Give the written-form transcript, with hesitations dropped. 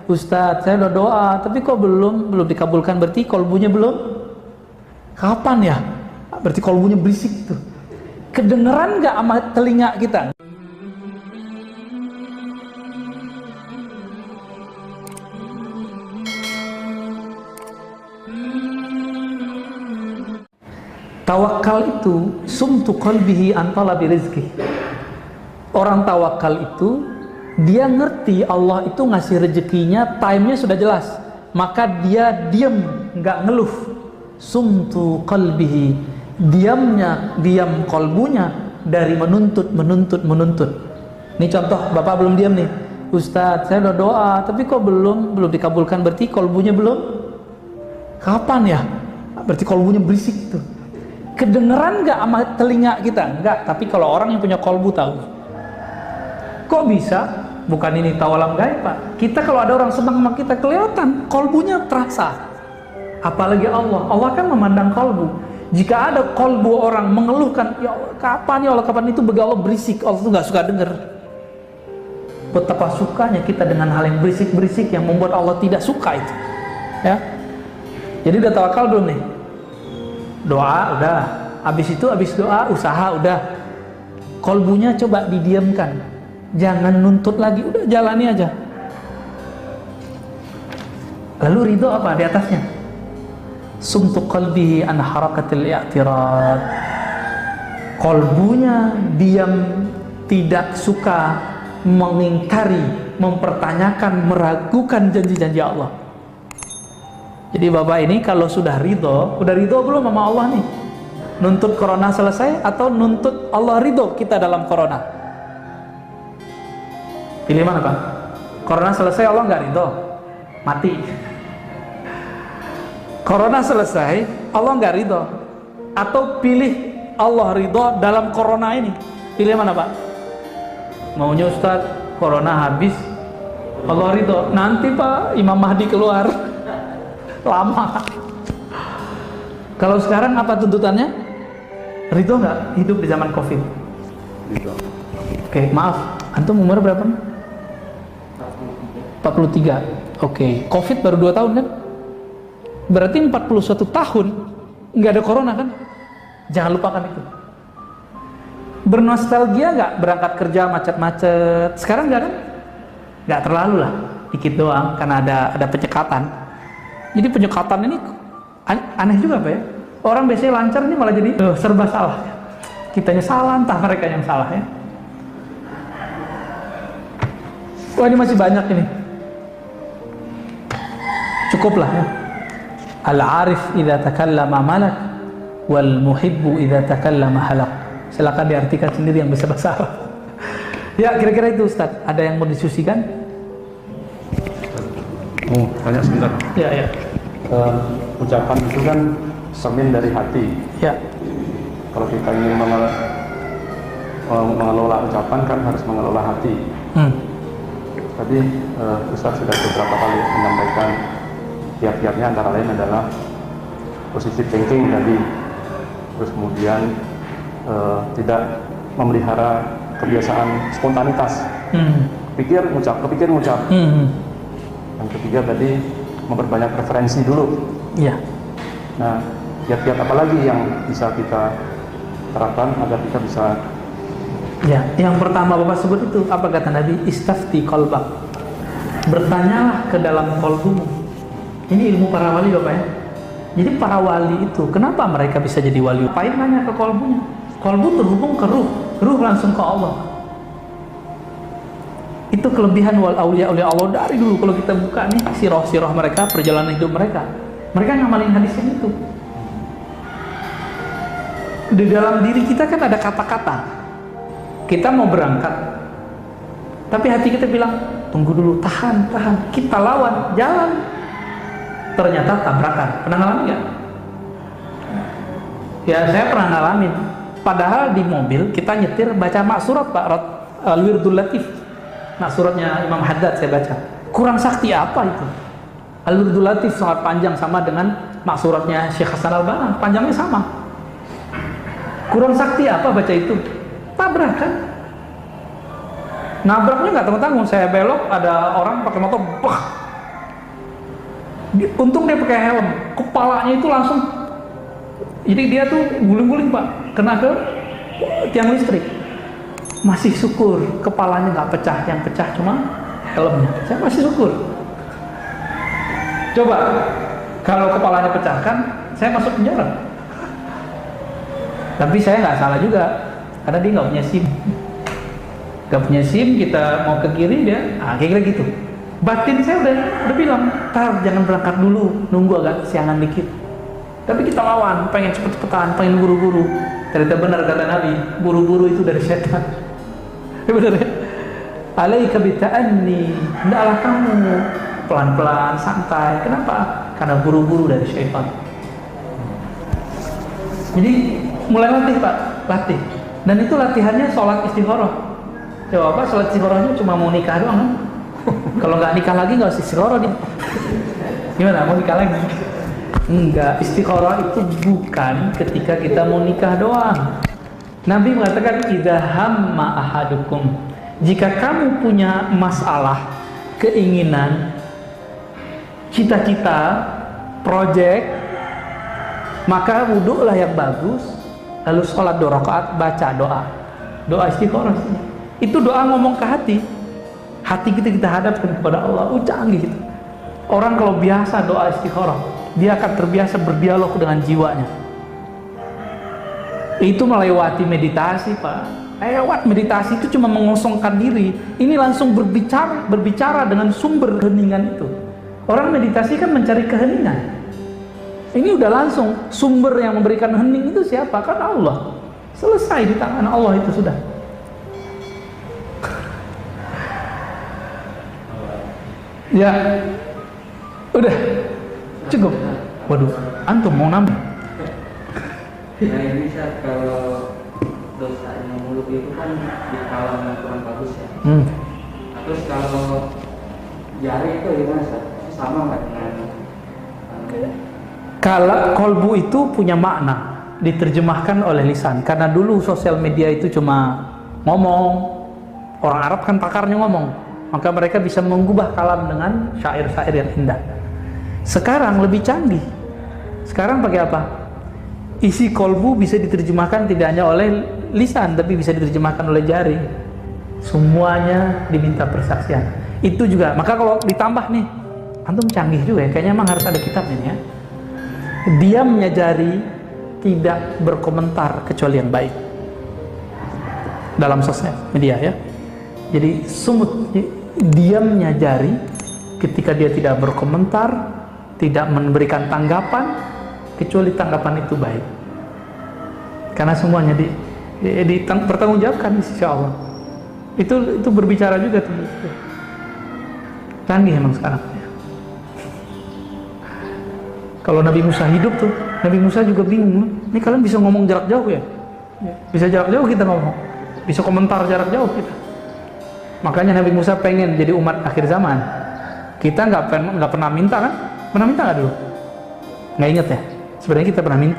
Ustadz saya udah doa tapi kok belum dikabulkan, berarti kolbunya belum. Kapan ya? Berarti kolbunya berisik tuh. Kedengeran nggak sama telinga kita? Tawakal itu sumtu qalbihi an talabi rizki. Orang tawakal itu dia ngerti Allah itu ngasih rezekinya, time-nya sudah jelas, maka dia diam, nggak ngeluh. Sumtu qalbihi, diam kolbunya dari menuntut. Ini contoh, bapak belum diam nih. Ustadz saya udah doa tapi kok belum dikabulkan, berarti kolbunya belum. Kapan ya? Berarti kolbunya berisik tuh. Kedengeran nggak sama telinga kita? Enggak, tapi kalau orang yang punya kolbu tahu. Kok bisa? Bukan ini tawalam gaib, Pak. Kita kalau ada orang senang sama kita kelihatan, kolbunya terasa. Apalagi Allah kan memandang kolbu. Jika ada kolbu orang mengeluhkan, ya kapan ya Allah, kapan itu bagi Allah berisik, Allah tuh nggak suka denger. Betapa sukanya kita dengan hal yang berisik yang membuat Allah tidak suka itu. Ya. Jadi udah tawakal belum nih? Doa udah, habis doa usaha udah, kolbunya coba didiamkan, jangan nuntut lagi, udah jalani aja. Lalu ridho apa di atasnya? Sumtu qalbihi an harakatil i'tirad. Kolbunya diam, tidak suka mengingkari, mempertanyakan, meragukan janji-janji Allah. Jadi bapak ini kalau sudah ridho belum sama Allah nih? Nuntut corona selesai atau nuntut Allah ridho kita dalam corona? Pilih mana Pak? Corona selesai Allah nggak ridho, mati. Corona selesai Allah nggak ridho, atau pilih Allah ridho dalam corona ini? Pilih mana Pak? Maunya Ustadz corona habis Allah ridho, nanti Pak Imam Mahdi keluar. Lama. Kalau sekarang apa tuntutannya? Ridho nggak hidup di zaman COVID? Ridho. Oke, maaf, antum umur berapa? 43. Oke, COVID baru 2 tahun kan? Berarti 41 tahun nggak ada corona kan? Jangan lupakan itu. Bernostalgia nggak berangkat kerja macet-macet? Sekarang nggak kan? Nggak terlalu lah, dikit doang karena ada penyekatan. Jadi penyekatan ini aneh juga Pak ya. Orang biasanya lancar, ini malah jadi serba salah. Kitanya salah, entah mereka yang salah ya. Wah ini masih banyak ini. Cukuplah ya. Al-arif idza takallama malak wal muhibbu idza takallama halak. Silakan diartikan sendiri yang bisa bahasa Arab. Ya kira-kira itu Ustaz. Ada yang mau didiskusikan? Oh, tanya sebentar. Ya. Ucapan itu kan cermin dari hati. Ya. Kalau kita ingin mengelola ucapan kan harus mengelola hati. Tadi Ustaz sudah beberapa kali menyampaikan kiat-kiatnya, antara lain adalah positive thinking tadi. Terus kemudian tidak memelihara kebiasaan spontanitas. Kepikir ngucap. Yang ketiga tadi memperbanyak referensi dulu. Iya. Nah, kiat-kiat apa lagi yang bisa kita terapkan agar kita bisa? Ya, yang pertama Bapak sebut itu apa kata Nabi? Istafti qalbak. Bertanyalah ke dalam kolbumu. Ini ilmu para wali Bapak ya. Jadi para wali itu kenapa mereka bisa jadi wali? Ngapain nanya ke kolbunya? Kolbu terhubung ke ruh langsung ke Allah. Itu kelebihan wal aulia Allah dari dulu. Kalau kita buka nih sirah mereka, perjalanan hidup mereka ngamalin hadis yang itu. Di dalam diri kita kan ada kata-kata. Kita mau berangkat, tapi hati kita bilang tunggu dulu, tahan. Kita lawan, jalan. Ternyata tabrakan. Pernah ngalamin nggak? Ya saya pernah ngalamin. Padahal di mobil kita nyetir baca maksurat Pak, Al-Wirdul Latif. Maksuratnya Imam Haddad saya baca. Kurang sakti apa itu? Al-Wirdul Latif sangat panjang, sama dengan maksuratnya Syekh Hasan Al-Banna, panjangnya sama. Kurang sakti apa baca itu? Tabrakan. Nabraknya nggak tanggung-tanggung, saya belok ada orang pakai motor, bah, Untung dia pakai helm, kepalanya itu langsung, jadi dia tuh guling-guling Pak, kena ke tiang listrik. Masih syukur kepalanya nggak pecah, yang pecah cuma helmnya. Saya masih syukur. Coba kalau kepalanya pecahkan, saya masuk penjara. Tapi saya nggak salah juga, karena dia nggak punya SIM. Nggak punya SIM, kita mau ke kiri dia, kira-kira gitu. Batin saya udah bilang, tar jangan berangkat dulu, nunggu agak siangan dikit. Tapi kita lawan, pengen cepet-cepetan, pengen buru-buru. Ternyata benar kata Nabi, buru-buru itu dari setan. Benar ya? Alaika bita'anni, hendaklah kamu pelan-pelan, santai. Kenapa? Karena buru-buru dari syaitan. Jadi mulai latih Pak, latih. Dan itu latihannya sholat istikharah. Coba Pak, sholat istikharahnya cuma mau nikah doang kan? Kalau nggak nikah lagi nggak usah istikharah dia. Gimana? Mau nikah lagi? Enggak, istikharah itu bukan ketika kita mau nikah doang. Nabi mengatakan idza hamma ahadukum, jika kamu punya masalah, keinginan, cita-cita, project, maka wudhulah yang bagus, lalu sholat 2 rakaat, baca doa istikharah. Itu doa ngomong ke hati kita hadapkan kepada Allah. Canggih gitu. Orang kalau biasa doa istikharah, dia akan terbiasa berdialog dengan jiwanya. Itu melewati meditasi Pak. Lewat meditasi itu cuma mengosongkan diri. Ini langsung berbicara dengan sumber keheningan itu. Orang meditasi kan mencari keheningan. Ini udah langsung sumber yang memberikan hening itu siapa? Kan Allah. Selesai di tangan Allah itu sudah. Ya, udah cukup. Waduh, antum mau nambah? Ya ini Ustaz, kalau dosanya mulut itu kan di kalangan kurang bagus ya. Terus kalau jari itu gimana Ustaz? Sama nggak dengan? Kalau kolbu itu punya makna, diterjemahkan oleh lisan. Karena dulu sosial media itu cuma ngomong, orang Arab kan pakarnya ngomong, maka mereka bisa mengubah kalam dengan syair-syair yang indah. Sekarang lebih canggih. Sekarang pakai apa? Isi kolbu bisa diterjemahkan tidak hanya oleh lisan, tapi bisa diterjemahkan oleh jari. Semuanya diminta persaksian. Itu juga. Maka kalau ditambah nih, antum canggih juga ya. Kayaknya emang harus ada kitabnya nih ya. Diamnya jari tidak berkomentar kecuali yang baik dalam sosial media ya. Jadi sumut, diamnya jari ketika dia tidak berkomentar, tidak memberikan tanggapan kecuali tanggapan itu baik. Karena semuanya dipertanggungjawabkan insya Allah. Itu berbicara juga tuh. Canggih emang sekarang. Kalau Nabi Musa hidup tuh, Nabi Musa juga bingung. Ini kalian bisa ngomong jarak jauh ya? Bisa jarak jauh kita ngomong, bisa komentar jarak jauh kita. Makanya Nabi Musa pengen jadi umat akhir zaman. Kita nggak pernah minta kan? Pernah minta nggak dulu? Nggak inget ya? Sebenarnya kita pernah minta.